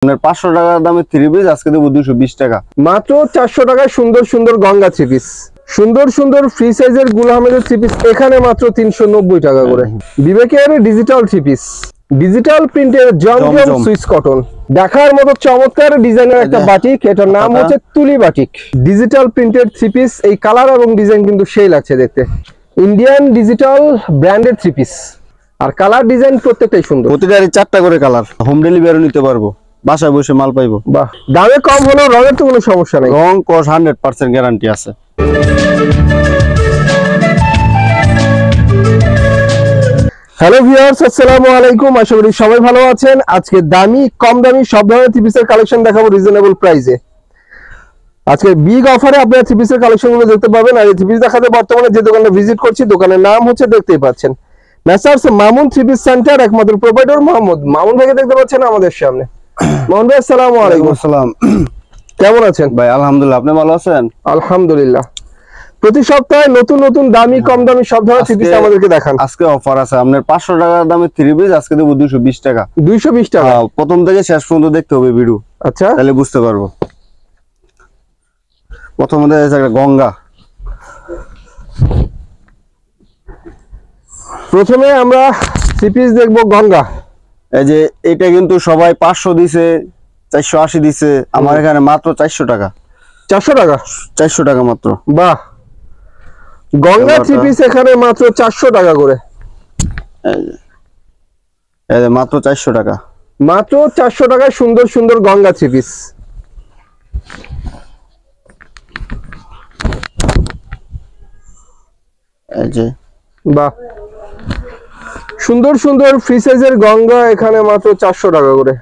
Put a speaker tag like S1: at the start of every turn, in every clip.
S1: 500 টাকা দামে three piece আজকে দেবো 220 টাকা
S2: মাত্র। 400 টাকায় সুন্দর সুন্দর গঙ্গা থ্রি পিস, সুন্দর সুন্দর ফ্রি সাইজের গুল আহমেদের থ্রি পিস এখানে মাত্র 390 টাকা করে। বিবেকের ডিজিটাল থ্রি পিস, ডিজিটাল প্রিন্টের জমজম সুইস কটন, দেখার মতো চমৎকার ডিজাইনের একটা বাটিক, এটার নাম হচ্ছে তুলি বাটিক। ডিজিটাল প্রিন্টের থ্রি পিস, এই কালার এবং ডিজাইন কিন্তু সেই লাগছে দেখতে। ইন্ডিয়ান ডিজিটাল ব্র্যান্ডের থ্রি পিস, আর কালার ডিজাইন প্রত্যেকটাই সুন্দর।
S1: প্রতিটারই 4টা করে কালার, হোম ডেলিভারি নিতে পারবো, বাসায় বসে মাল পাইবো।
S2: বাহ, দামে কম হলেও রঙের তো কোনো সমস্যা নেই,
S1: রং কস 100% গ্যারান্টি আছে।
S2: হ্যালো ভিউয়ার্স, আসসালামু আলাইকুম, আশা করি সবাই ভালো আছেন। আজকে দামি কম দামি সব ধরনের থ্রি পিসের কালেকশন দেখাবো রিজনেবল প্রাইসে। আজকে বিগ অফারে আপনারা থ্রি পিসের কালেকশনগুলো দেখতে পাবেন। আর এই থ্রি পিস দেখাতে বর্তমানে যে দোকানটা ভিজিট করছি, দোকানের নাম হচ্ছে দেখতেই পাচ্ছেন messrs Mamun three piece centre, একমাত্র প্রোপাইটর মোহাম্মদ মামুন ভাইকে দেখতে পাচ্ছেন আমাদের সামনে। মামুন ভাই আসসালামু আলাইকুম।
S1: আসসালাম,
S2: কেমন আছেন
S1: ভাই? আলহামদুলিল্লাহ, আপনি ভালো আছেন?
S2: আলহামদুলিল্লাহ। প্রতি সপ্তাহে নতুন নতুন দামি কম দামি সব ধরনের থ্রি পিস আমাদেরকে দেখান।
S1: আজকে অফার আছে আপনার 500 টাকা দামে থ্রি পিস আজকে দেবো 220 টাকা।
S2: 220 টাকা?
S1: প্রথম থেকে শেষ পর্যন্ত দেখতে হবে ভিডিও,
S2: আচ্ছা,
S1: তাহলে বুঝতে পারবো। প্রথমে একটা গঙ্গা,
S2: প্রথমে আমরা থ্রি পিস দেখবো গঙ্গা।
S1: এই যে এটা কিন্তু সবাই 500 দিছে, 480 দিছে, আমার এখানে মাত্র 400 টাকা।
S2: 400 টাকা?
S1: 400 টাকা মাত্র।
S2: বাহ, গঙ্গা থ্রি পিস এখানে মাত্র 400 টাকা করে।
S1: এই যে মাত্র 400 টাকা,
S2: মাত্র 400 টাকায় সুন্দর সুন্দর গঙ্গা থ্রি পিস।
S1: এই যে
S2: বাহ, সুন্দর সুন্দর ফ্রি সাইজের গঙ্গা এখানে মাত্র 400 টাকা করে।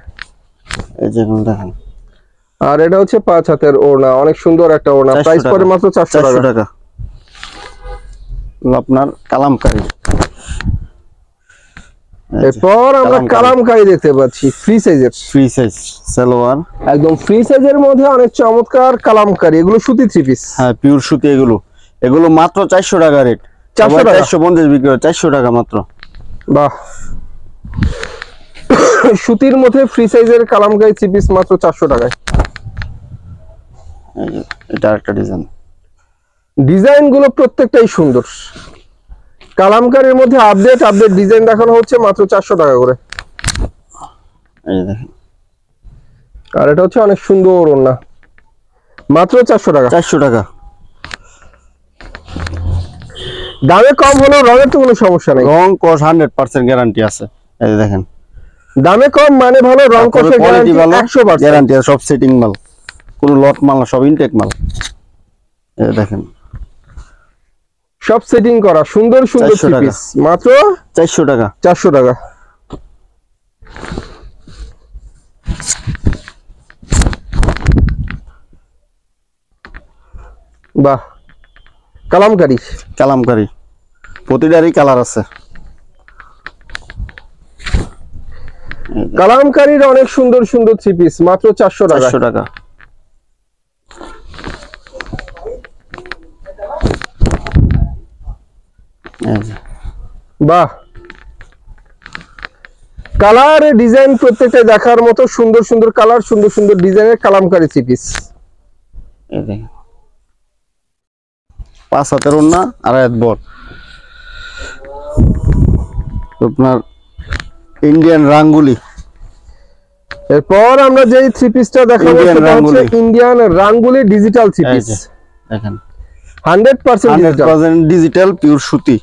S1: এই যে দেখেন,
S2: আর এটা হচ্ছে 5 হাতের ওড়না, অনেক সুন্দর একটা ওড়না, প্রাইস পড়ে মাত্র 400 টাকা।
S1: আপনার কালামকারী,
S2: এরপর আমরা কালামকারী দেখতে পাচ্ছি ফ্রি সাইজের,
S1: ফ্রি সাইজ সালোয়ার,
S2: একদম ফ্রি সাইজের মধ্যে অনেক চমৎকার কালামকারী। এগুলো সুতি থ্রি পিস,
S1: হ্যাঁ পিওর সুতি। এগুলো মাত্র 400 টাকা রেট।
S2: 400 টাকা?
S1: 450 বিক্রি হয়, 400 টাকা মাত্র।
S2: বাহ, সুতির মধ্যে ফ্রি সাইজের কালামকারী থ্রি পিস মাত্র 400 টাকায়।
S1: এটা একটা ডিজাইন,
S2: ডিজাইন গুলো প্রত্যেকটাই সুন্দর। কালামকারীর মধ্যে আপডেট ডিজাইন দেখানো হচ্ছে মাত্র 400 টাকা করে।
S1: এই দেখেন,
S2: আর এটা হচ্ছে অনেক সুন্দর ওড়না, মাত্র 400 টাকা।
S1: 400 টাকা।
S2: দামে কম হলেও রঙের তো কোনো সমস্যা নেই,
S1: রং কস 100% গ্যারান্টি আছে। এই যে দেখেন,
S2: দামে কম মানে ভালো, রং কষের গ্যারান্টি 100%
S1: গ্যারান্টি আছে। সব সেটিং মাল, কোনো লট মাল না, সব ইনটেক মাল। এই দেখেন,
S2: সব সেটিং করা সুন্দর সুন্দর থ্রি পিস মাত্র
S1: 400 টাকা।
S2: 400 টাকা। বাহ,
S1: কালামকারী প্রতিটারই কালার আছে।
S2: কালামকারীর অনেক সুন্দর সুন্দর থ্রি পিস মাত্র 400 টাকা।
S1: 400 টাকা।
S2: বাহ, কালার ডিজাইন প্রত্যেকটা দেখার মতো সুন্দর সুন্দর কালার, সুন্দর সুন্দর ডিজাইনের কালামকারী থ্রি পিস।
S1: এই দেখেন, 5 হাতের ওড়না আর এক বট। আপনার ইন্ডিয়ান রাঙ্গুলি।
S2: এরপর আমরা যেই থ্রি পিসটা দেখাবো সেটা হচ্ছে ইন্ডিয়ান রাঙ্গুলি ডিজিটাল থ্রি পিস।
S1: দেখেন,
S2: 100%
S1: ডিজিটাল পিওর সুতি।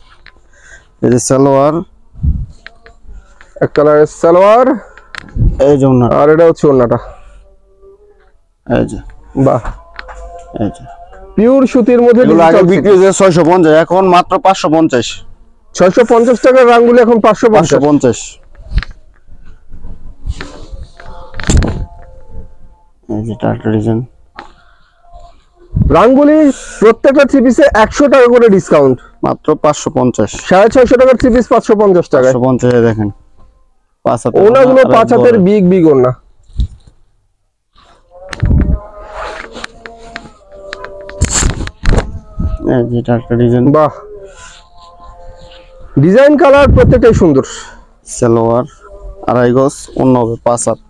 S1: এই যে সালোয়ার,
S2: এক কালারের সালোয়ার,
S1: এই যে ওড়না,
S2: আর এটা হচ্ছে ওড়নাটা।
S1: এই যে
S2: বাহ,
S1: এই যে
S2: পিওর সুতির মধ্যে
S1: আগে বিক্রি হয়েছে 650, এখন মাত্র 550।
S2: 650 টাকার রাঙ্গুলি এখন 550।
S1: এই যে টাটা ডিজাইন
S2: রাঙ্গুলি প্রত্যেকটা থ্রি পিসে 100 টাকা করে ডিসকাউন্ট,
S1: মাত্র 550।
S2: 650 টাকার থ্রি পিস 550 টাকা।
S1: 550 দেখেন, 5 হাতের
S2: ওড়নাগুলো 5 হাতের বিগ ওড়না।
S1: এই যে টাটা ডিজাইন।
S2: বাহ, ডিজাইন কালার প্রত্যেকটাই সুন্দর।
S1: সালোয়ার আড়াই গজ, অন্য হবে 5 হাত।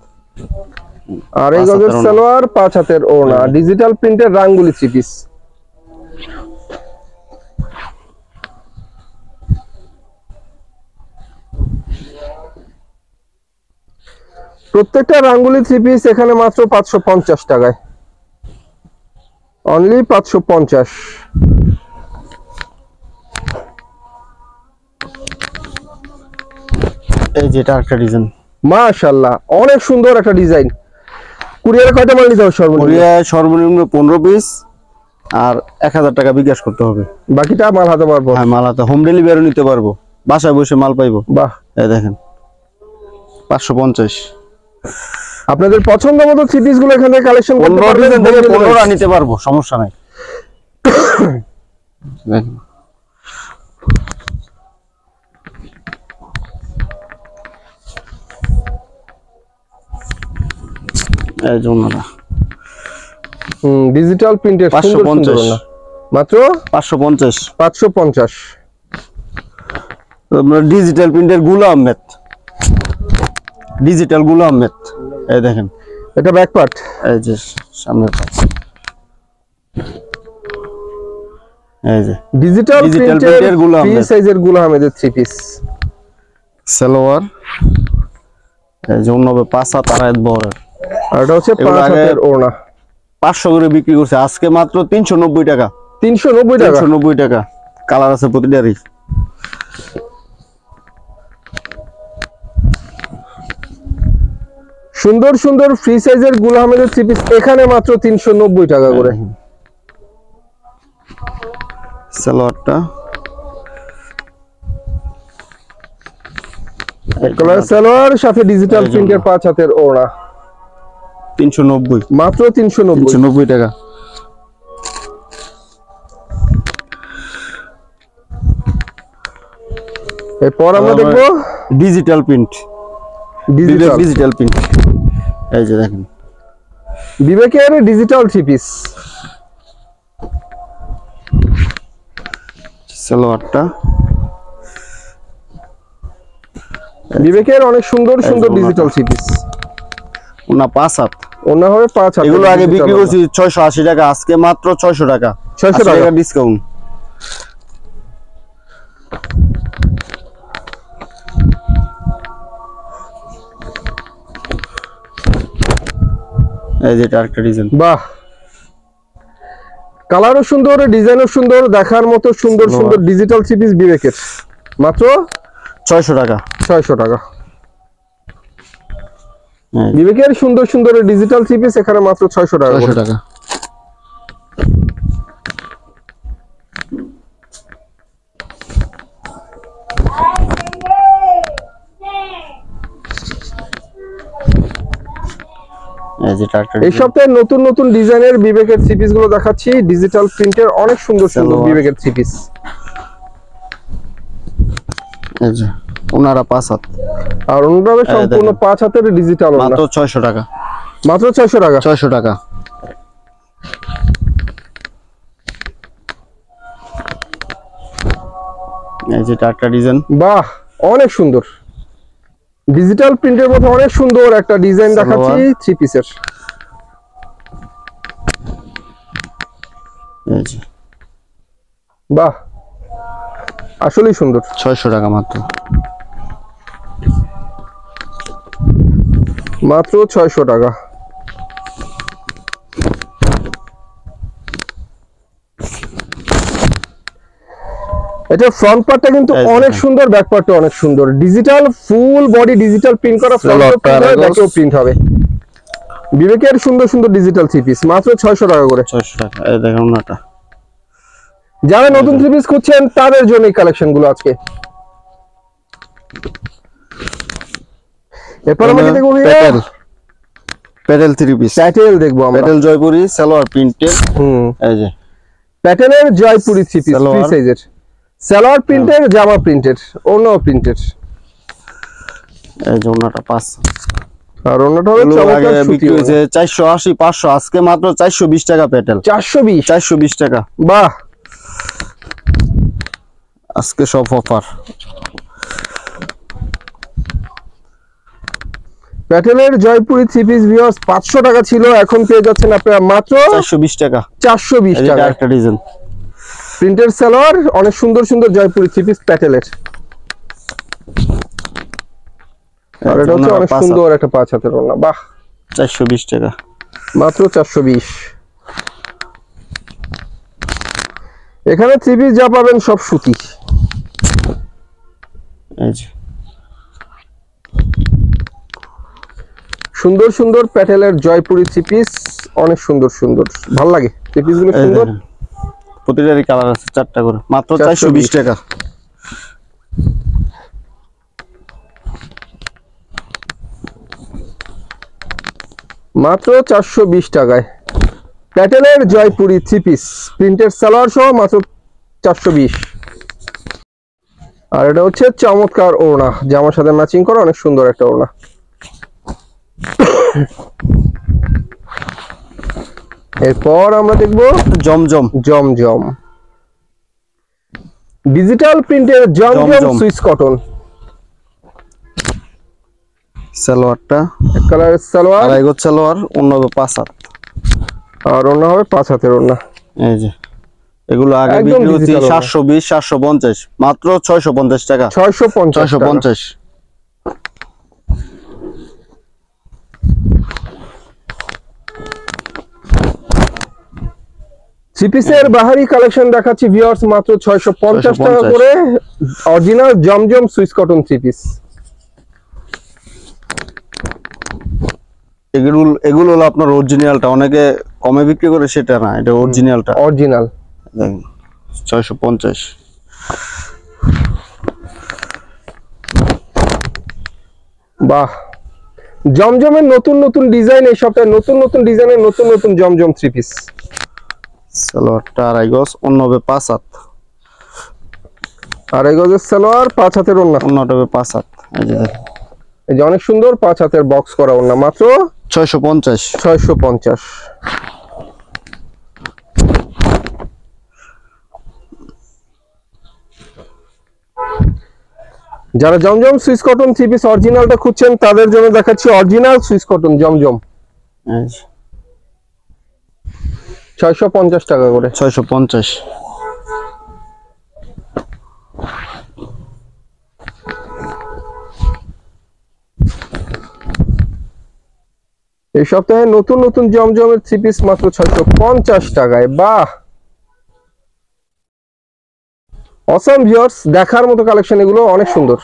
S2: আড়াই
S1: পাঁচ
S2: গজের
S1: হাতের ওড়না।
S2: সালোয়ার, 5 হাতের ওড়না, ডিজিটাল প্রিন্টের রাঙ্গুলি থ্রি পিস। প্রত্যেকটা রাঙ্গুলি থ্রি পিস এখানে মাত্র 550 টাকায়, অনলি 550।
S1: এই যেটা একটা ডিজাইন,
S2: মাশাআল্লাহ অনেক সুন্দর একটা ডিজাইন। কুরিয়ারে কয়টা মাল নিতে হবে সর্বনিম্ন?
S1: কোরিয়ায় সর্বনিম্ন 15 পিস, আর 1000 টাকা বিকাশ করতে হবে।
S2: বাকিটা মাল হাতে পারবো।
S1: হ্যাঁ, মাল হাতে হোম ডেলিভারি নিতে পারবো, বাসায় বসে মাল পাইবো।
S2: বাহ,
S1: এই দেখেন 550।
S2: আপনাদের পছন্দ মতো থ্রি পিস গুলো এখান থেকে কালেকশন করতে
S1: 15
S2: পারবেন।
S1: ডিজাইন থেকে 15টা নিতে পারবো, সমস্যা নাই। দেখেন এই জন্য না,
S2: ডিজিটাল প্রিন্টের সুন্দর
S1: 550
S2: সুন্দর না, মাত্র
S1: 550।
S2: 550।
S1: আপনার ডিজিটাল প্রিন্টের গুলো আহমেদ, ডিজিটাল গুলো আহমেদ। এই দেখেন,
S2: এটা ব্যাক পার্ট,
S1: এই যে সামনের পাশ, এই যে
S2: ডিজিটাল
S1: Digital
S2: প্রিন্টের
S1: print এর গুলো
S2: ফ্রি
S1: আহমেদ।
S2: সাইজের গুলো আহমেদের থ্রি পিস।
S1: সালোয়ার, এই যে অন্য 5 হাত আড়াই বহরের।
S2: আর এটা হচ্ছে
S1: এগুলো
S2: 5
S1: আগে
S2: হাতের ওড়না,
S1: 500 করে বিক্রি করছে, আজকে মাত্র 390 টাকা।
S2: 390 টাকা।
S1: 390 টাকা, কালার আছে প্রতিটারই।
S2: সুন্দর সুন্দর ফ্রি সাইজের গুল আহমেদের থ্রি পিস এখানে মাত্র 390 টাকা করে।
S1: সালোয়ারটা
S2: কালার সালোয়ার সাথে ডিজিটাল
S1: এই জন্য।
S2: প্রিন্টের 5 হাতের ওড়না,
S1: 390,
S2: মাত্র 390।
S1: 390 টাকা।
S2: এরপর আমরা দেখবো
S1: digital print,
S2: digital
S1: digital print. এই যে দেখেন
S2: বিবেকের ডিজিটাল থ্রি পিস।
S1: সালোয়ারটা,
S2: বিবেকের অনেক সুন্দর সুন্দর
S1: ওড়নাটা।
S2: Digital three piece.
S1: ওনা 5 হাত।
S2: ওড়না হবে 5 হাত।
S1: এগুলো আগে বিক্রি করছি 680 টাকা, আজকে মাত্র 600 টাকা।
S2: 600 টাকা।
S1: ডিসকাউন্ট। এই যে এটা একটা ডিজাইন,
S2: বাহ, কালারও সুন্দর, ডিজাইনও সুন্দর, দেখার মতো সুন্দর
S1: সালোয়ার।
S2: সুন্দর ডিজিটাল থ্রি পিস বিবেকের, মাত্র
S1: 600 টাকা।
S2: 600 টাকা।
S1: এই
S2: বিবেকের সুন্দর সুন্দর ডিজিটাল থ্রি পিস এখানে মাত্র 600 টাকা
S1: 600
S2: করে।
S1: টাকা। এই যে এটা একটা
S2: এই সপ্তাহে নতুন নতুন ডিজাইনের বিবেকের থ্রি পিস গুলো দেখাচ্ছি, ডিজিটাল প্রিন্টের অনেক সুন্দর সুন্দর
S1: সালোয়ার।
S2: বিবেকের থ্রি পিস।
S1: এই যে ওনারা 5 হাত,
S2: আর অনুরাবে সম্পূর্ণ
S1: দেখেন।
S2: 5 হাতের ডিজিটাল ওড়না,
S1: মাত্র 600 টাকা।
S2: মাত্র 600 টাকা।
S1: 600 টাকা। এই যে এটা একটা ডিজাইন,
S2: বাহ, অনেক সুন্দর ডিজিটাল প্রিন্টের মধ্যে অনেক সুন্দর একটা ডিজাইন দেখাচ্ছি
S1: সালোয়ার।
S2: থ্রি পিসের।
S1: এই যে
S2: বাহ, আসলেই সুন্দর।
S1: 600 টাকা মাত্র।
S2: মাত্র 600 টাকা। এটা ফ্রন্ট পার্টটা কিন্তু
S1: এই যে
S2: অনেক
S1: দেখেন।
S2: সুন্দর, ব্যাক পার্টটা অনেক সুন্দর, digital full body digital print করা, ফ্রন্টও
S1: সালোয়ারটা
S2: প্রিন্ট হবে,
S1: আড়াই গজ।
S2: ব্যাকেও প্রিন্ট হবে। বিবেকের সুন্দর সুন্দর ডিজিটাল থ্রি পিস মাত্র 600 টাকা করে।
S1: 600 টাকা। এই দেখেন ওনাটা,
S2: যারা নতুন থ্রি পিস খুঁজছেন তাদের জন্য এই কালেকশন গুলো আজকে। এরপর আমরা কি দেখবো?
S1: প্যাটেল, প্যাটেল 3 পিস।
S2: প্যাটেল দেখবো আমরা।
S1: প্যাটেল জয়পুরি সালোয়ার প্রিন্টের। এই যে
S2: প্যাটেলের Jaipuri three piece free
S1: salwar.
S2: সাইজের, সালোয়ার প্রিন্টের, জামা প্রিন্টের, অন্য প্রিন্টের।
S1: এই যে ওনাটা 5।
S2: আর অন্যটা হবে
S1: এগুলো আগে
S2: চমৎকার সুতি
S1: বিক্রি
S2: ওড়না।
S1: হয়েছে 480 500, আজকে মাত্র 420 টাকা প্যাটেল।
S2: 420।
S1: 420 টাকা,
S2: বাহ,
S1: আজকে সব অফার।
S2: প্যাটেলের জয়পুরি থ্রি পিস ভিউয়ার্স 500 টাকা ছিল, এখন পেয়ে যাচ্ছেন আপনারা মাত্র
S1: 420 টাকা।
S2: 420
S1: এটা
S2: টাকা।
S1: একটা ডিজাইন
S2: প্রিন্টের সালোয়ার, অনেক সুন্দর সুন্দর জয়পুরি থ্রি পিস প্যাটেলের। আর এটা হচ্ছে অনেক সুন্দর একটা 5 হাতের ওড়না। বাহ,
S1: 420 টাকা
S2: মাত্র 420। এখানে থ্রি পিস যা পাবেন সব সুতি।
S1: এই যে
S2: সুন্দর সুন্দর প্যাটেলের জয়পুরি থ্রি পিস, অনেক সুন্দর সুন্দর, ভালো লাগে থ্রি পিস গুলো,
S1: এই
S2: সুন্দর।
S1: দেখেন, প্রতিটারই কালার আছে 4টা করে, মাত্র 420 টাকা।
S2: মাত্র 420 টাকায় প্যাটেলের জয়পুরি থ্রি পিস প্রিন্টের সালোয়ার সহ মাত্র 420। আর এটা হচ্ছে চমৎকার ওড়না, জামার সাথে ম্যাচিং করা অনেক সুন্দর একটা ওড়না। এরপর আমরা দেখব
S1: জমজম
S2: জমজম, ডিজিটাল প্রিন্টের জমজম
S1: জমজম।
S2: Swiss cotton.
S1: সালোয়ারটা
S2: এক কালারের সালোয়ার,
S1: আড়াই গজ সালোয়ার, অন্য 5 হাত।
S2: আর ওড়না হবে 5 হাতের ওড়না।
S1: এই যে এগুলো আগে
S2: একদম
S1: বিক্রি হচ্ছে
S2: digital ওড়না।
S1: 720 750, মাত্র 650 টাকা।
S2: 650 টাকা।
S1: 650।
S2: থ্রি পিসের বাহারি কালেকশন দেখাচ্ছি ভিউয়ার্স, মাত্র 650 টাকা
S1: 650
S2: করে। অরিজিনাল জমজম সুইস কটন থ্রি পিস।
S1: এগুলো হলো আপনার অরিজিনালটা, অনেকে কমে বিক্রি করে সেটা না, এটা অরিজিনালটা।
S2: অরিজিনাল
S1: দেখেন 650।
S2: বাহ, জমজমের নতুন নতুন ডিজাইন, এই সপ্তাহে নতুন নতুন ডিজাইনের নতুন নতুন জমজম থ্রি পিস।
S1: সালোয়ারটা আড়াই গজ, অন্য 5 হাত।
S2: আড়াই গজের সালোয়ার, 5 হাতের ওড়না।
S1: অন্যটা 5 হাত। এই যে দেখেন
S2: এই যে অনেক সুন্দর 5 হাতের বক্স করা ওড়না, মাত্র
S1: 650।
S2: 650। যারা জমজম সুইস কটন থ্রি পিস অরিজিনালটা খুঁজছেন তাদের জন্য দেখাচ্ছি অরিজিনাল সুইস কটন জমজম,
S1: এই যে
S2: 650 টাকা করে।
S1: 650।
S2: এই সপ্তাহে নতুন নতুন জমজমের থ্রি পিস মাত্র 650 টাকায়। বাহ, অসাম ভিউয়ার্স, দেখার মতো কালেকশন, এগুলো অনেক সুন্দর।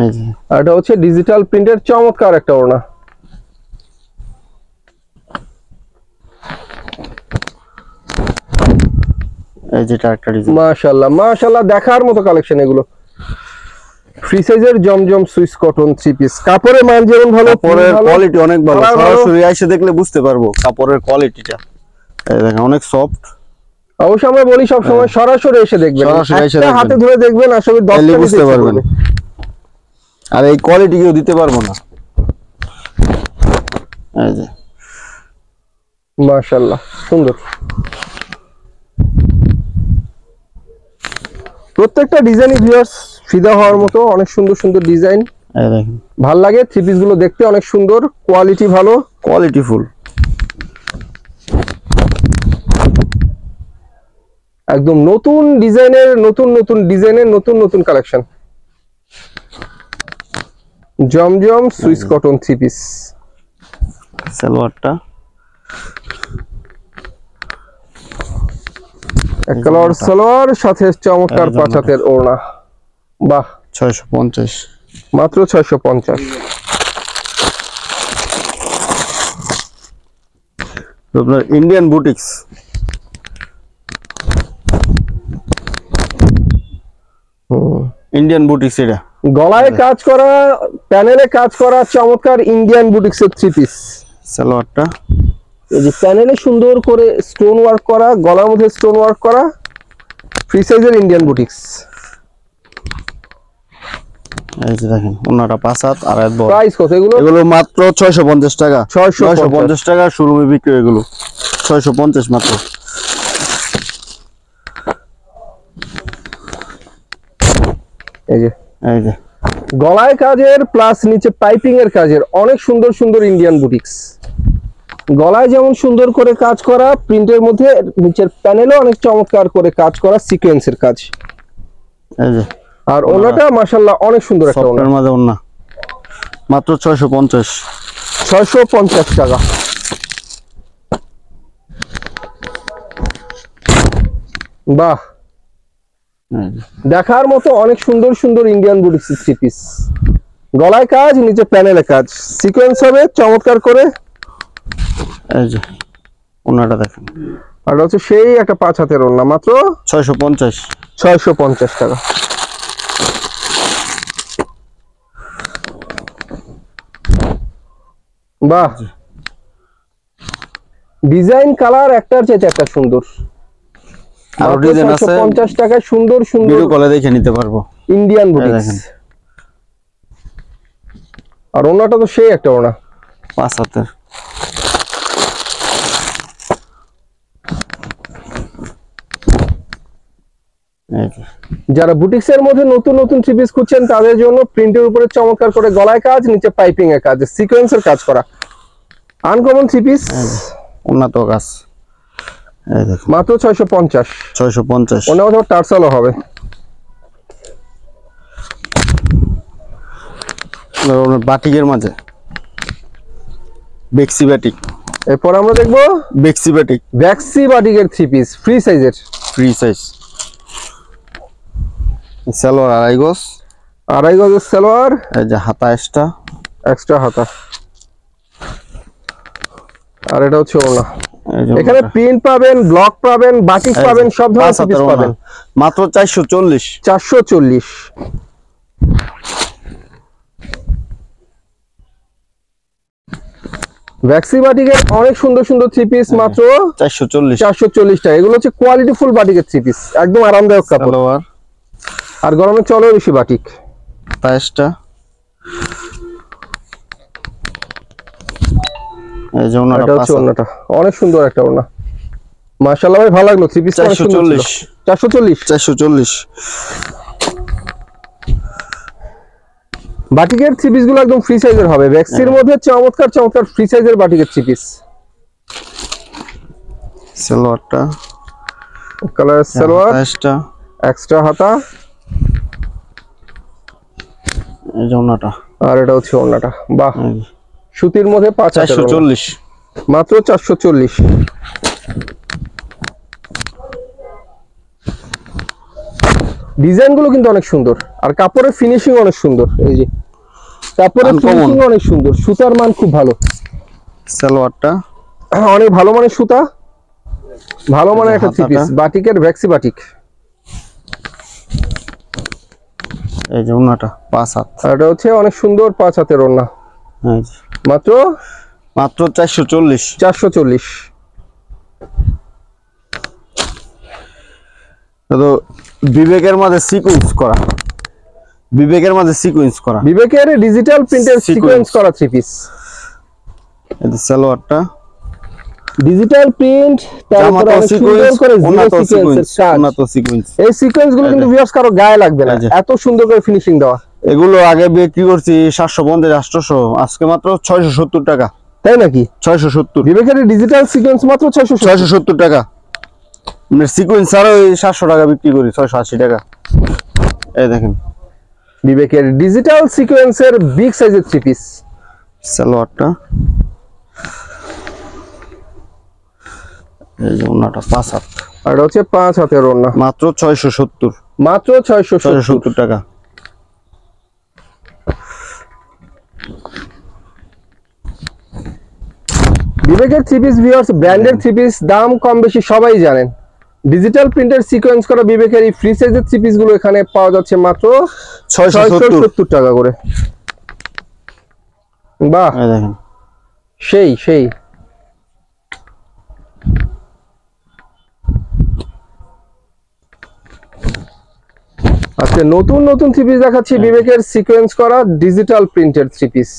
S1: এই যে
S2: আর এটা হচ্ছে ডিজিটাল প্রিন্টের চমৎকার একটা ওড়না।
S1: এই যেটা একটা ডিজাইন।
S2: মাশাআল্লাহ মাশাআল্লাহ, দেখার মতো কালেকশন এগুলো। ফ্রি সাইজের জমজম সুইস কটন থ্রি পিস, কাপড়ের মান যেমন ভালো,
S1: কাপড়ের কোয়ালিটি অনেক ভালো,
S2: কালার ভালো।
S1: সরাসরি এসে দেখলে বুঝতে পারবো কাপড়ের কোয়ালিটিটা। এই দেখেন অনেক সফট।
S2: অবশ্য আমরা বলি সব সময় সরাসরি এসে দেখবেন,
S1: সরাসরি এসে
S2: একটা
S1: দেখবেন।
S2: হাতে ধরে দেখবেন, আসলে 10
S1: তাহলে
S2: টা
S1: বুঝতে পারবেন। আর এই কোয়ালিটি কেউ দিতে পারবো না। এই যে
S2: মাশাআল্লাহ, সুন্দর। প্রত্যেকটা ডিজাইনই ভিউয়ার্স ফিদা হওয়ার মতো, অনেক সুন্দর সুন্দর ডিজাইন,
S1: এই দেখেন
S2: ভাল লাগে। থ্রি পিস গুলো দেখতে অনেক সুন্দর, কোয়ালিটি ভালো,
S1: কোয়ালিটি ফুল।
S2: একদম নতুন ডিজাইনের নতুন নতুন কালেকশন। জমজম সুইস কটন থ্রি পিস।
S1: সালোয়ারটা
S2: এক কালার সালোয়ার, সাথে চমৎকার 5 হাতের ওড়না। বাহ,
S1: 650।
S2: মাত্র 650।
S1: আপনার ইন্ডিয়ান বুটিক্স, ইন্ডিয়ান বুটিক্স এটা
S2: গলায় কাজ করা, প্যানেলে কাজ করা চমৎকার ইন্ডিয়ান বুটিক্সের থ্রি পিস।
S1: সালোয়ারটা
S2: এই যে প্যানেলে সুন্দর করে স্টোন ওয়ার্ক করা, গলার মধ্যে স্টোন ওয়ার্ক করা, ফ্রি সাইজের ইন্ডিয়ান বুটিক্স।
S1: এই যে দেখেন অন্যটা 5 হাত আর এক বড়।
S2: প্রাইস কত এগুলো?
S1: এগুলো মাত্র 650 টাকা।
S2: 650
S1: টাকা শোরুমে বিক্রি, এগুলো 650 মাত্র।
S2: এই যে
S1: এই যে
S2: গলায় কাজের প্লাস নিচে পাইপিং এর কাজের অনেক সুন্দর সুন্দর ইন্ডিয়ান বুটিক্স। গলায় যেমন সুন্দর করে কাজ করা প্রিন্টের মধ্যে, নিচের প্যানেলও অনেক চমৎকার করে কাজ করা সিকোয়েন্সের কাজ।
S1: এই যে
S2: আর ওনাটা মাশাআল্লাহ অনেক সুন্দর একটা ওনা,
S1: সফটের মাঝে ওন্না, মাত্র 650।
S2: 650 টাকা। বাহ,
S1: এই যে,
S2: দেখার মতো অনেক সুন্দর সুন্দর ইন্ডিয়ান বুটিক্স থ্রি পিস। গলায় কাজ, নিচে প্যানেলে কাজ, সিকোয়েন্স হবে চমৎকার করে।
S1: এই যে ওনাটা দেখেন,
S2: আর এটা হচ্ছে সেই একটা 5 হাতের ওড়না, মাত্র
S1: 650।
S2: 650 টাকা। বাহ, ডিজাইন কালার একটার চেয়ে একটা সুন্দর।
S1: আরো
S2: মাত্র
S1: ডিজাইন আছে,
S2: 650 টাকায় সুন্দর সুন্দর
S1: ভিডিও কলে দেখে নিতে পারবো।
S2: ইন্ডিয়ান
S1: এই
S2: বুটিক্স।
S1: দেখেন,
S2: আর ওড়নাটা তো সেই একটা ওড়না।
S1: 5 হাতের। এই যে,
S2: যারা বুটিক্স এর মধ্যে নতুন নতুন থ্রি পিস খুঁজছেন তাদের জন্য প্রিন্টের উপরে চমৎকার করে গলায় কাজ, নিচে পাইপিং এর কাজ, সিকোয়েন্সের কাজ করা আনকমন থ্রি পিস।
S1: উন্নত কাজ। এই দেখেন,
S2: মাত্র 650।
S1: 650।
S2: ওনার মধ্যে টার্সালও হবে।
S1: বাটিকের মাঝে বেক্সি বাটিক।
S2: এরপর আমরা দেখবো
S1: বেক্সি বাটিক,
S2: ভ্যাক্সি বাটিকের থ্রি পিস ফ্রি সাইজের।
S1: Free size. সালোয়ার 2.5 গজ,
S2: 2.5 গজের সালোয়ার,
S1: এই যে হাতা
S2: এক্সট্রা হাতা। আর এটা হচ্ছে ওড়না।
S1: এই যে
S2: এখানে
S1: ওনাটা।
S2: প্রিন্ট পাবেন, ব্লক পাবেন, বাটিক
S1: এই যে,
S2: পাবেন, সব ধরনের
S1: 5
S2: থ্রি পিস
S1: হাতের
S2: পাবেন।
S1: ওড়না, মাত্র 440।
S2: 440। ভ্যাক্সি বাটিকের অনেক সুন্দর সুন্দর থ্রি পিস, মাত্র
S1: 440।
S2: 440 টাকা। এগুলো হচ্ছে কোয়ালিটি ফুল বাটিকের থ্রি পিস, একদম আরামদায়ক কাপড়।
S1: সালোয়ার,
S2: আর গরমে চলেও বেশি বাটিক।
S1: তাইসটা, এই যে ওনাটা
S2: এটা হচ্ছে
S1: 5
S2: ওড়নাটা, অনেক সুন্দর একটা ওড়না। মাশাআল্লাহ ভাই, ভালো লাগলো থ্রি পিস।
S1: 440।
S2: 440।
S1: 440।
S2: বাটিকের থ্রি পিস গুলো একদম ফ্রি সাইজের হবে। ভ্যাক্সির মধ্যে চমৎকার চমৎকার ফ্রি সাইজের বাটিকের থ্রি পিস।
S1: সালোয়ারটা,
S2: কালার সালোয়ার,
S1: তাইসটা,
S2: এক্সট্রা হাতা।
S1: এই যে ওনাটা,
S2: আর এটা হচ্ছে ওড়নাটা। বাহ,
S1: এই যে,
S2: সুতির মধ্যে 5 হাতের ওড়না।
S1: 440।
S2: মাত্র 440। ডিজাইন গুলো কিন্তু অনেক সুন্দর, আর কাপড়ের ফিনিশিং অনেক সুন্দর। এই যে কাপড়ের
S1: Uncommon।
S2: ফিনিশিং অনেক সুন্দর, সুতার মান খুব ভালো।
S1: সালোয়ারটা,
S2: অনেক ভালো মানের সুতা, ভালো মানের একটা থ্রি পিস,
S1: হাতাটা।
S2: বাটিকের ভ্যাক্সি বাটিক।
S1: এই যে ওনাটা 5 হাত।
S2: আর এটা হচ্ছে অনেক সুন্দর 5 হাতের ওড়না,
S1: এই যে,
S2: মাত্র
S1: মাত্র 440।
S2: 440।
S1: তো বিবেকের মাঝে সিকোয়েন্স করা, বিবেকের মাঝে সিকোয়েন্স করা,
S2: বিবেকের ডিজিটাল প্রিন্টের
S1: Sequence।
S2: সিকোয়েন্স করা থ্রি পিস।
S1: এই যে সালোয়ারটা,
S2: ডিজিটাল প্রিন্ট, তারপরে
S1: জামাতো
S2: অনেক সুন্দর
S1: সিকোয়েন্স,
S2: করে জিরো
S1: ওনাতো
S2: সিকোয়েন্সের
S1: সিকোয়েন্স,
S2: কাজ।
S1: ওনাতো সিকোয়েন্স।
S2: এই সিকোয়েন্স গুলো কিন্তু ভিউয়ার্স কারো গায়ে লাগবে না,
S1: এই যে।
S2: এত সুন্দর করে ফিনিশিং দেওয়া।
S1: এগুলো আগে বিক্রি করছি 750, 800, আজকে মাত্র 670 টাকা।
S2: তাই নাকি?
S1: 670,
S2: বিবেকের ডিজিটাল সিকোয়েন্স মাত্র 670।
S1: 670 টাকা। সিকোয়েন্স আরো 700 টাকা বিক্রি করি, 680 টাকা। এই দেখেন
S2: বিবেকের ডিজিটাল সিকোয়েন্সের বিগ সাইজের থ্রি পিস।
S1: সালোয়ারটা, এই যে ওনাটা 5 হাত,
S2: আর এটা হচ্ছে 5 হাতের ওড়না,
S1: মাত্র 670।
S2: মাত্র 670
S1: 670 টাকা।
S2: বিবেকের three piece viewers, branded three piece, দাম কম বেশি সবাই জানেন। ডিজিটাল প্রিন্টের সিকোয়েন্স করা বিবেকের এই ফ্রি সাইজের থ্রি পিস গুলো এখানে পাওয়া যাচ্ছে মাত্র 670 টাকা করে। বাহ,
S1: এই দেখেন,
S2: সেই সেই। আজকে নতুন নতুন থ্রি পিস দেখাচ্ছি, বিবেকের সিকোয়েন্স করা ডিজিটাল প্রিন্টের থ্রি পিস।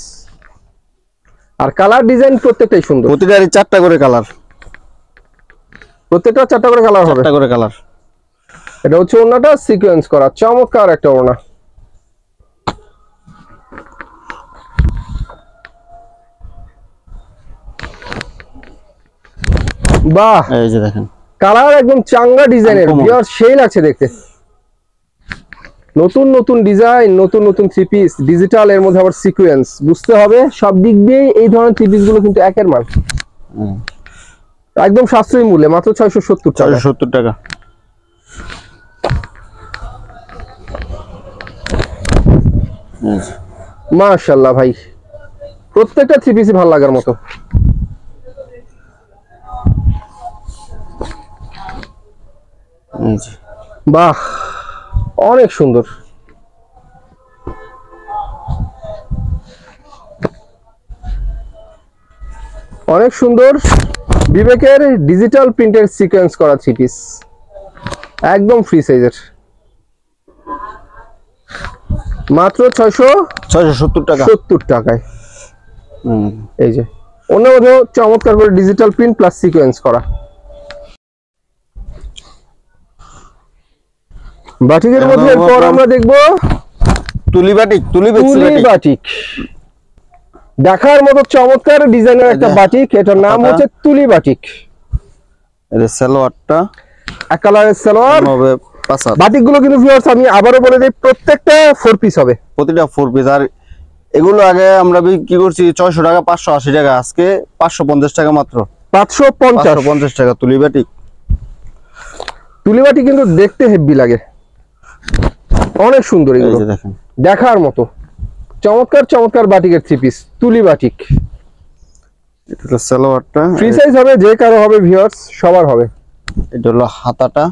S2: আর কালার ডিজাইন প্রত্যেকটাই সুন্দর,
S1: প্রতিটারই 4টা করে কালার,
S2: প্রত্যেকটা 4টা করে কালার হবে।
S1: 4টা করে কালার।
S2: এটা হচ্ছে ওড়নাটা সিকোয়েন্স করা, চমৎকার একটা ওড়না। বাহ,
S1: এই যে দেখেন
S2: কালার একদম চাঙ্গা ডিজাইনের, ভিউয়ার্স সেই লাগছে দেখতে। নতুন নতুন ডিজাইন, নতুন নতুন থ্রি পিস, ডিজিটাল, এর মধ্যে আবার সিকোয়েন্স, বুঝতে হবে সব দিক দিয়ে এই ধরনের থ্রি পিস গুলো কিন্তু একের মাল। একদম সাশ্রয়ী মূল্যে, মাত্র 670 টাকা।
S1: 670 টাকা।
S2: মাশাআল্লাহ ভাই, প্রত্যেকটা থ্রি পিসই ভালো লাগার মতো। বাহ, অনেক সুন্দর। অনেক সুন্দর বিবেকের ডিজিটাল প্রিন্টের সিকোয়েন্স করা থ্রি পিস, একদম ফ্রি সাইজের, মাত্র
S1: 670 টাকা।
S2: 70 টাকায়। এই যে অন্য মধ্যে চমৎকার করে ডিজিটাল প্রিন্ট প্লাস সিকোয়েন্স করা। বাটিকের মধ্যে এরপর আমরা দেখব
S1: তুলি বাটিক। তুলি
S2: বাটিক, দেখার মতো চমৎকার ডিজাইনের একটা বাটিক, এটার নাম হচ্ছে তুলি বাটিক।
S1: এর সালোয়ারটা
S2: এক কালারের সালোয়ার
S1: হবে পাঁচা।
S2: বাটিক গুলো কিন্তু ভিউয়ার্স আমি আবারও বলে দিই, প্রত্যেকটা 4 পিস হবে,
S1: প্রতিটা 4 পিস। আর এগুলো আগে আমরা কি করছি 600 টাকা, 580 টাকা, আজকে 550 টাকা মাত্র।
S2: 550
S1: টাকা তুলি বাটিক।
S2: তুলি বাটিক কিন্তু দেখতে হেভি লাগে, অনেক সুন্দর এগুলো,
S1: দেখেন
S2: দেখার মতো চমৎকার চমৎকার বাটিকের থ্রি পিস তুলি বাটিক।
S1: এটা হলো সালোয়ারটা,
S2: ফ্রি সাইজ হবে, যে কারো হবে ভিউয়ার্স, সবার হবে।
S1: এটা হলো হাতাটা,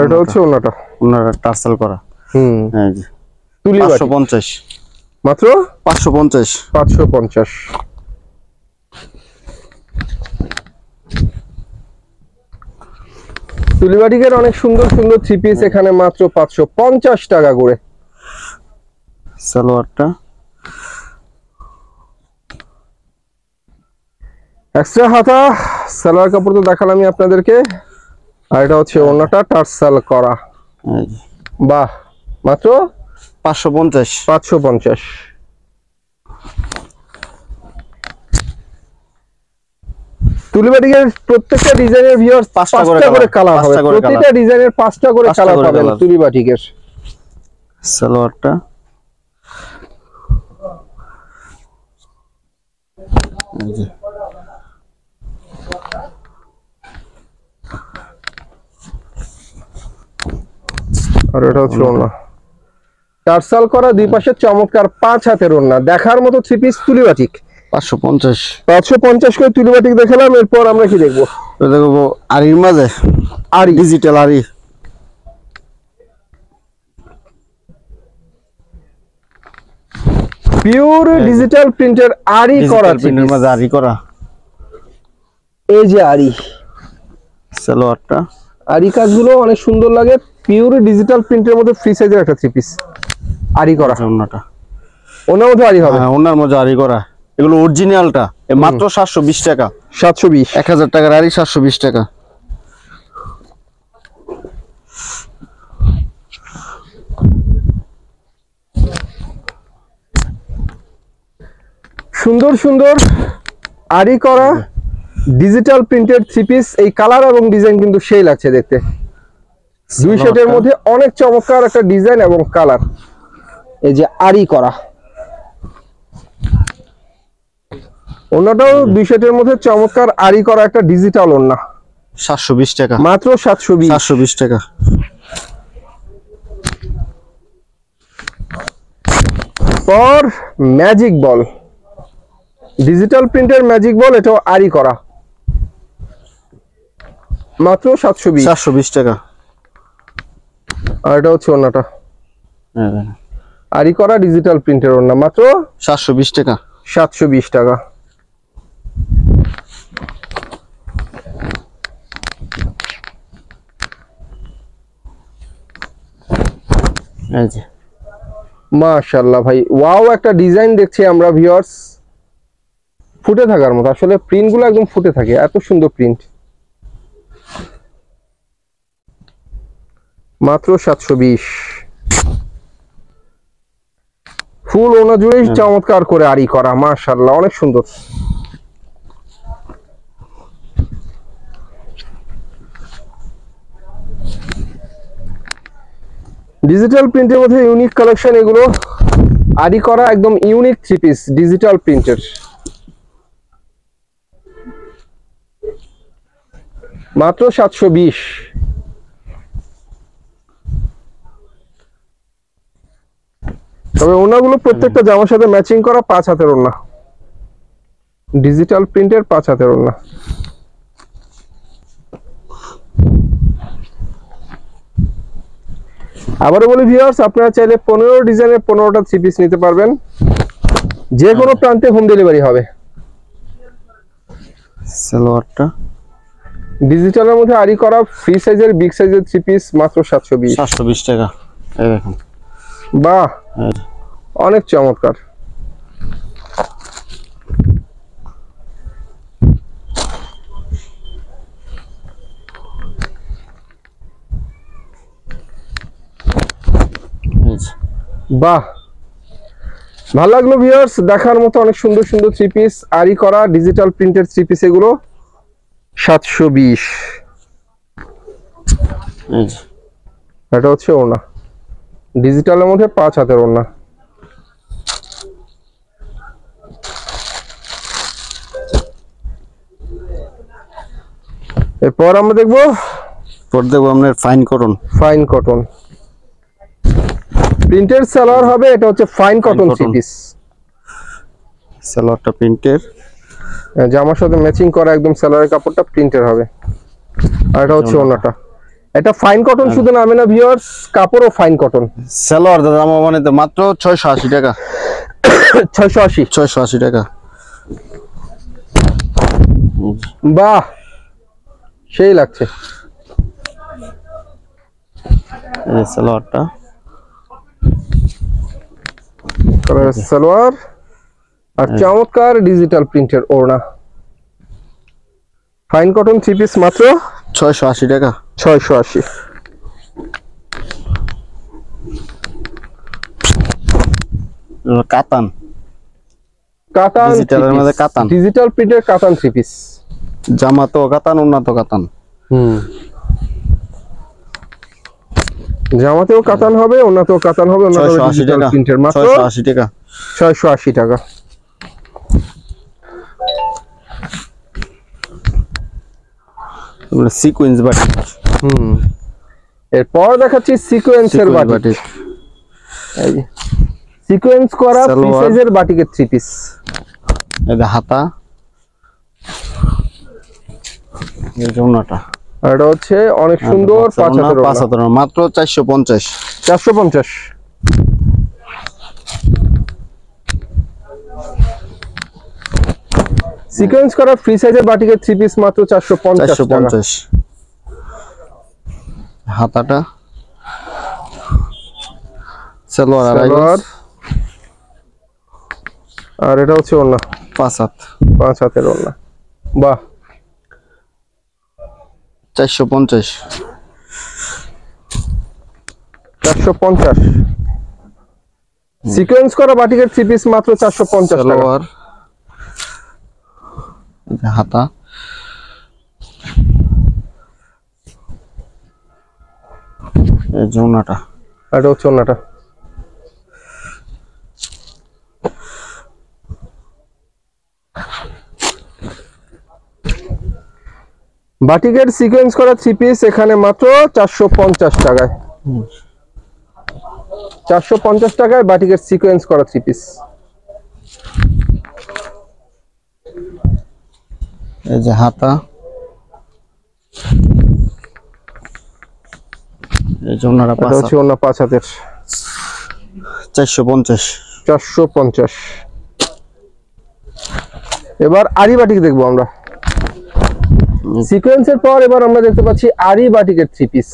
S2: এটা হচ্ছে ওনাটা,
S1: ওনারা টার্সেল করা। এই যে
S2: তুলি বাটিক
S1: 550,
S2: মাত্র
S1: 550।
S2: 550। তুলি বাটিকের অনেক সুন্দর সুন্দর থ্রি পিস এখানে মাত্র 550 টাকা করে।
S1: সালোয়ারটা
S2: এক্সট্রা হাতা, সালোয়ার কাপড় তো দেখালাম আমি আপনাদেরকে, আর এটা হচ্ছে ওনাটা টার্সেল করা। বাহ, মাত্র
S1: 550।
S2: 550। তুলি বাটিকের প্রত্যেকটা ডিজাইনের ভিউয়ার্স 5টা করে কালার হবে, প্রতিটা ডিজাইনের 5টা করে কালার পাবেন তুলি বাটিকের।
S1: সালোয়ারটা
S2: আর এটা হচ্ছে ওড়না, টার্সেল করা, দুই পাশে চমৎকার 5 হাতের ওড়না, দেখার মতো থ্রি পিস তুলি বাটিক।
S1: 550
S2: করে তুলি বাটিক দেখালাম। এরপর আমরা কি দেখবো?
S1: দেখবো আরির মাঝে,
S2: আরি,
S1: ডিজিটাল আরি,
S2: পিওর ডিজিটাল প্রিন্টের আরি করা,
S1: প্রিন্টের মাঝে আরি করা।
S2: এই যে আরি,
S1: সালোয়ারটা,
S2: আরি কাজগুলো অনেক সুন্দর লাগে, পিওর ডিজিটাল প্রিন্টের মধ্যে ফ্রি সাইজের একটা থ্রি পিস আরি করা।
S1: ওন্নাটা
S2: ওনার মধ্যে আরি হবে,
S1: হ্যাঁ ওনার মধ্যে আরি করা। এগুলো অরিজিনালটা মাত্র 720 টাকা।
S2: 720,
S1: 1000 টাকার আরি 720 টাকা।
S2: সুন্দর সুন্দর আরি করা ডিজিটাল প্রিন্টেড থ্রি পিস, এই কালার এবং ডিজাইন কিন্তু সেই লাগছে দেখতে। দুই সেটের মধ্যে অনেক চমৎকার একটা ডিজাইন এবং কালার, এই যে আরি করা। ওন্নাটাও দুই সেটের মধ্যে চমৎকার আরি করা একটা ডিজিটাল ওন্না,
S1: 720 টাকা,
S2: মাত্র 720
S1: টাকা।
S2: পর ম্যাজিক বল, ডিজিটাল প্রিন্টের ম্যাজিক বল, এটাও আরি করা, মাত্র 720
S1: টাকা।
S2: আর এটা হচ্ছে ওন্নাটা, আরি করা ডিজিটাল প্রিন্টের ওন্না, মাত্র
S1: 720 টাকা।
S2: 720 টাকা।
S1: এই যে
S2: মাশাআল্লাহ ভাই, ওয়াও একটা ডিজাইন দেখছি আমরা ভিউয়ার্স, ফুটে থাকার মতো, আসলে প্রিন্ট গুলো একদম ফুটে থাকে, এত সুন্দর প্রিন্ট, মাত্র 720। ফুল ওনা জুড়ে চমৎকার করে আরি করা, মাশাআল্লাহ অনেক সুন্দর। ডিজিটাল প্রিন্টের মধ্যে ইউনিক কালেকশন এগুলো, আরি করা একদম ইউনিক থ্রি পিস ডিজিটাল প্রিন্টের, মাত্র 720। তবে ওনাগুলো প্রত্যেকটা জামার সাথে ম্যাচিং করা 5 হাতের ওনা, ডিজিটাল প্রিন্টের 5 হাতের ওনা। আবারও বলি ভিউয়ার্স, আপনারা চাইলে 15 ডিজাইনের 15টা থ্রি পিস নিতে পারবেন, যে কোনো প্রান্তে হোম ডেলিভারি হবে।
S1: সালোয়ারটা
S2: ডিজিটালের মধ্যে আরি করা ফ্রি সাইজের বিগ সাইজের থ্রি পিস মাত্র 720।
S1: 720 টাকা। এই দেখুন,
S2: বাহ অনেক চমৎকার। বাহ ভালো লাগলো ভিউয়ার্স, দেখার মতো অনেক সুন্দর সুন্দর থ্রি পিস আরি করা ডিজিটাল প্রিন্টের থ্রি পিস, এগুলো 720। এটা হচ্ছে ওড়না, ডিজিটালের মধ্যে 5 হাতের ওড়না। এরপর আমরা দেখবো
S1: আপনার ফাইন কটন।
S2: ফাইন কটন প্রিন্টের সালোয়ার হবে, এটা হচ্ছে ফাইন কটন থ্রি পিস।
S1: সালোয়ারটা প্রিন্টের,
S2: জামার সাথে ম্যাচিং করা একদম সালোয়ারের কাপড়টা প্রিন্টের হবে। আর এটা হচ্ছে ওড়নাটা, এটা ফাইন কটন শুধু নামে না ভিউয়ার্স, কাপড়ও ফাইন কটন।
S1: সালোয়ার দাম মানে তো মাত্র 680 টাকা।
S2: 680
S1: টাকা।
S2: বাহ সেই লাগছে।
S1: এই সালোয়ারটা,
S2: সালোয়ার আর চমৎকার ডিজিটাল প্রিন্টের ওড়না, ফাইন কটন থ্রি পিস মাত্র
S1: 680 টাকা।
S2: 680।
S1: কাতান,
S2: কাতান
S1: ডিজিটালের মধ্যে কাতান,
S2: ডিজিটাল প্রিন্টের কাতান থ্রি পিস,
S1: জামা তো কাতান, ওড়না তো কাতান।
S2: জামাতেও কাতান হবে, ওড়নাতেও কাতান হবে।
S1: 680 টাকা।
S2: প্রিন্টের মাত্র
S1: 680 টাকা।
S2: 680 টাকা।
S1: তোমরা সিকোয়েন্স বাটিক।
S2: এরপর দেখাচ্ছি সিকোয়েন্সের বাটিক। এই সিকোয়েন্স করা ফ্রি সাইজের বাটিকের থ্রি পিস।
S1: এটা হাতা, এই জন্যটা।
S2: আর এটা হচ্ছে অনেক সুন্দর 5 হাতের ওড়না,
S1: মাত্র 450।
S2: 450। সিকোয়েন্স করা ফ্রি সাইজের বাটিকের থ্রি পিস মাত্র 450 টাকা।
S1: হাতাটা সালোয়ার,
S2: আর এটা হচ্ছে ওড়না
S1: 5 হাত,
S2: 5 হাতের ওড়না। বাহ
S1: 450।
S2: 450। সিকোয়েন্স করা বাটিকের থ্রি পিস মাত্র 450 টাকা।
S1: সালোয়ার, হাতা, এই জন্যটা।
S2: এটা হচ্ছে ওড়নাটা। বাটিকের সিকোয়েন্স করা থ্রি পিস এখানে মাত্র 450 টাকায়। 450 টাকায় বাটিকের সিকোয়েন্স করা থ্রি পিস।
S1: এই যে হাতা, এই জন্যটা
S2: 5 হাতের
S1: 450।
S2: 450। এবার আরি বাটিক দেখবো আমরা। সিকোয়েন্সের পর এবার আমরা দেখতে পাচ্ছি আরি বাটিকের থ্রি পিস।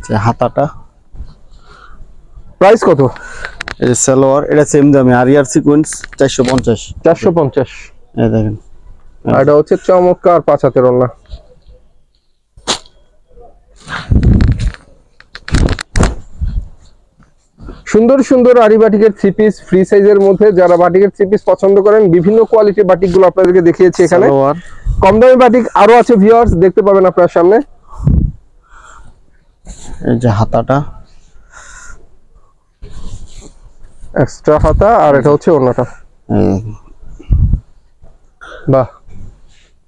S1: যে হাতাটা,
S2: প্রাইস কত?
S1: এই সালোয়ার, এটা সেম দামে, আরি আর সিকোয়েন্স 450।
S2: 450।
S1: এই দেখেন,
S2: আর এটা হচ্ছে চমৎকার 5 হাতের ওড়না। সুন্দর সুন্দর আরি বাটিকের থ্রি পিস ফ্রি সাইজের মধ্যে, যারা বাটিকের থ্রি পিস পছন্দ করেন বিভিন্ন কোয়ালিটির বাটিক গুলো আপনাদেরকে দেখিয়েছি এখানে।
S1: সালোয়ার
S2: কম দামি বাটিক আরো আছে ভিউয়ার্স, দেখতে পাবেন আপনার সামনে।
S1: এই যে হাতাটা
S2: এক্সট্রা হাতা, আর এটা হচ্ছে ওড়নাটা। বাহ,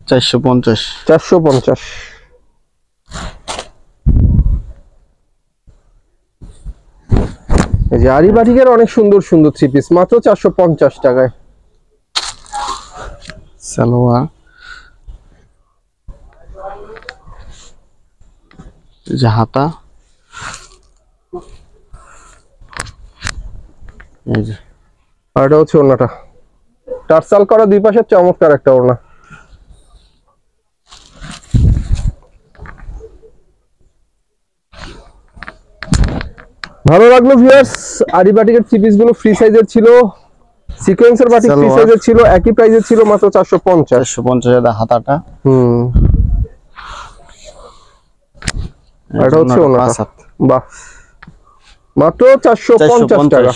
S1: 450
S2: 450। এই যে আরি বাটিকের অনেক সুন্দর সুন্দর থ্রি পিস মাত্র 450 টাকায়।
S1: সালোয়ার এই যে হাতা, এই যে
S2: আর এটা হচ্ছে ওড়নাটা, টার্সাল করা দুই পাশে চমৎকার একটা ওড়না। ভালো লাগলো ভিউয়ার্স, আরি বাটিকের থ্রি পিস গুলো ফ্রি সাইজের ছিল, সিকোয়েন্সের বাটিক ফ্রি সাইজের ছিল, একই প্রাইসে ছিল মাত্র 450।
S1: 450 এর হাতাটা।
S2: এটা হচ্ছে ওড়নাটা। বাহ, মাত্র 450 টাকা।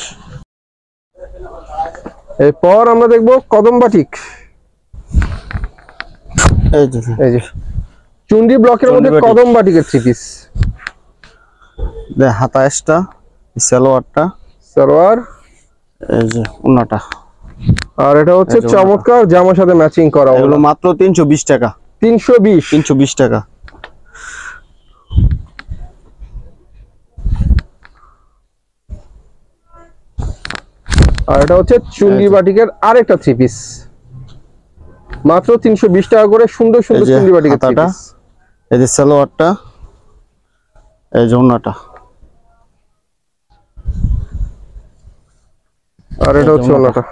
S2: এরপর আমরা দেখবো কদম বাটিক। এই যে চুন্ডি ব্লকের মধ্যে কদম বাটিকের থ্রি পিস।
S1: হাতা এক্সট্রা, সালোয়ারটা,
S2: সালোয়ার,
S1: এই যে ওড়নাটা।
S2: আর এটা হচ্ছে চমৎকার জামার সাথে ম্যাচিং করা।
S1: এগুলো মাত্র 320 টাকা।
S2: 320
S1: টাকা।
S2: আর এটা হচ্ছে চুন্ডি বাটিকের আরেকটা থ্রি পিস, মাত্র 320 টাকা করে। সুন্দর সুন্দর চুন্ডি বাটিকের থ্রি পিস।
S1: এই যে সালোয়ারটা, এই যে ওড়নাটা,
S2: আর এটা হচ্ছে ওড়নাটা।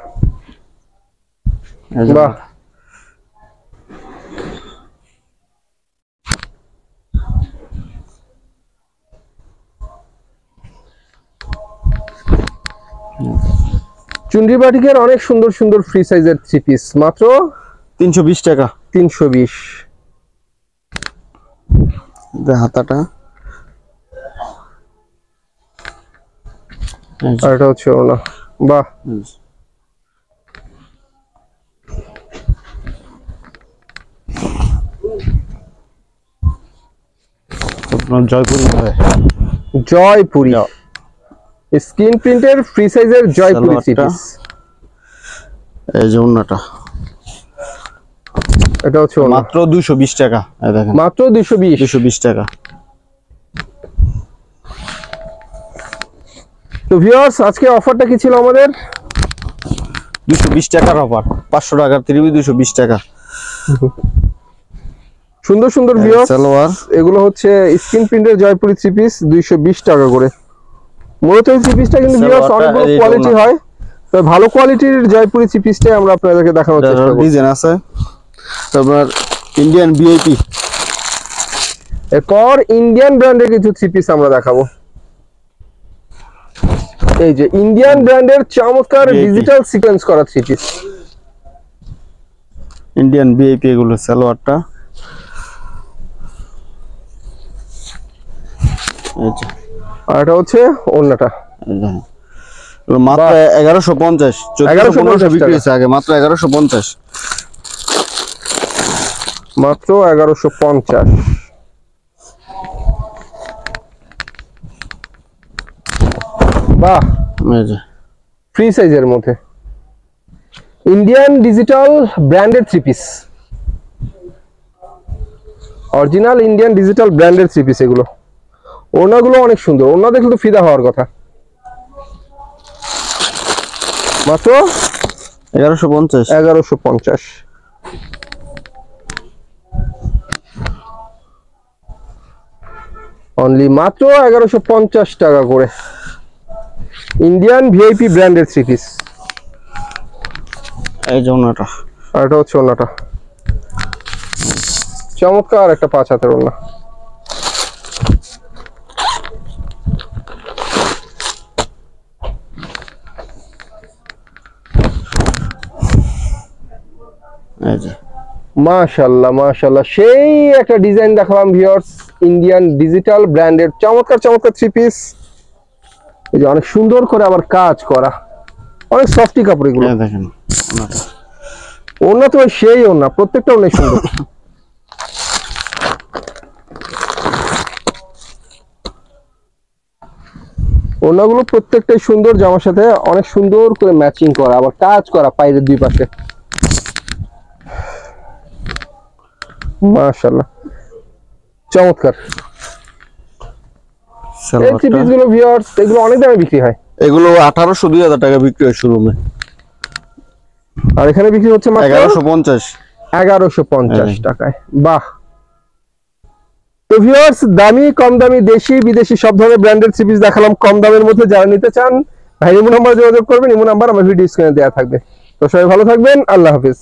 S2: বাহ, চুন্ডি বাটিকের অনেক সুন্দর সুন্দর ফ্রি সাইজের থ্রি পিস মাত্র
S1: 320 টাকা।
S2: 320।
S1: হাতাটা,
S2: আর এটা হচ্ছে ওড়না। বাহ,
S1: জয়পুরি হয়,
S2: জয়পুরি স্ক্রিন প্রিন্টের ফ্রি সাইজের জয়পুরি থ্রি পিস।
S1: এই যে ওড়নাটা,
S2: এটা হচ্ছে
S1: মাত্র 220 টাকা। এই দেখেন
S2: মাত্র 220
S1: টাকা।
S2: তো ভিউয়ার্স, আজকে অফারটা কি ছিল আমাদের?
S1: 220 টাকার অফার, 500 টাকার 220 টাকা।
S2: সুন্দর সুন্দর ভিউয়ার্স,
S1: সালোয়ার,
S2: এগুলো হচ্ছে স্ক্রিন প্রিন্টের জয়পুরি থ্রি পিস 220 টাকা করে। মূলত এই থ্রি পিসটা কিন্তু ভিউয়ার্স অনেকগুলো কোয়ালিটি হয়, তো ভালো কোয়ালিটির জয়পুরি থ্রি পিসটাই আমরা আপনাদেরকে দেখানোর চেষ্টা করব।
S1: ডিজাইন আছে তারপর ইন্ডিয়ান ভিআইপি।
S2: এরপর ইন্ডিয়ান ব্র্যান্ডের কিছু থ্রি পিস আমরা দেখাবো। এই যে ইন্ডিয়ান ব্র্যান্ডের চমৎকার ডিজিটাল সিকোয়েন্স করা থ্রি পিস,
S1: ইন্ডিয়ান ভিআইপি। এগুলো সালোয়ারটা, এই যে,
S2: আর এটা হচ্ছে ওড়নাটা।
S1: মাত্র 1150। 1450 বিক্রি হয়েছে আগে, মাত্র 1150।
S2: মাত্র 1150। বাহ,
S1: এই যে
S2: ফ্রি সাইজের মধ্যে Indian digital branded three piece, original Indian digital branded three piece. এগুলো ওড়নাগুলো অনেক সুন্দর, ওড়না দেখলে তো ফিদা হওয়ার কথা। মাত্র 1150। অনলি মাত্র 1150 টাকা করে ইন্ডিয়ান ভিআইপি ব্র্যান্ডের থ্রি পিস।
S1: এই যে ওড়নাটা,
S2: আর এটা হচ্ছে ওড়নাটা, চমৎকার একটা 5 হাতের ওড়না।
S1: এই যে
S2: মাশাআল্লাহ মাশাআল্লাহ, সেই একটা ডিজাইন দেখালাম ভিউয়ার্স, ইন্ডিয়ান ডিজিটাল ব্র্যান্ডের চমৎকার চমৎকার থ্রি পিস। এই যে অনেক সুন্দর করে আবার কাজ করা, অনেক সফটি কাপড় এগুলো।
S1: এই দেখেন ওনাটা।
S2: ওড়না তো সেই ওড়না, প্রত্যেকটা অনেক সুন্দর। ওড়নাগুলো প্রত্যেকটাই সুন্দর, জামার সাথে অনেক সুন্দর করে ম্যাচিং করা, আবার কাজ করা পায়ের দুই পাশে। মাশাআল্লাহ, চমৎকার। এই
S1: সালোয়ারটা
S2: থ্রি পিস গুলো ভিউয়ার্স, এগুলো অনেক দামে বিক্রি হয়।
S1: এগুলো 1800-2000 টাকা বিক্রি হয় শোরুমে।
S2: আর এখানে বিক্রি হচ্ছে মাত্র
S1: 1150।
S2: 1150 টাকায়। বাহ। তো ভিউয়ার্স, দামি কম দামি দেশি বিদেশি সব ধরনের ব্র্যান্ডেড থ্রি পিস দেখালাম কম দামের মধ্যে। যারা নিতে চান ভাই ইমো নাম্বার যোগাযোগ করবেন, ইমো নাম্বার আমার ভিডিও স্ক্রিনে দেওয়া থাকবে। তো সবাই ভালো থাকবেন, আল্লাহ হাফেজ।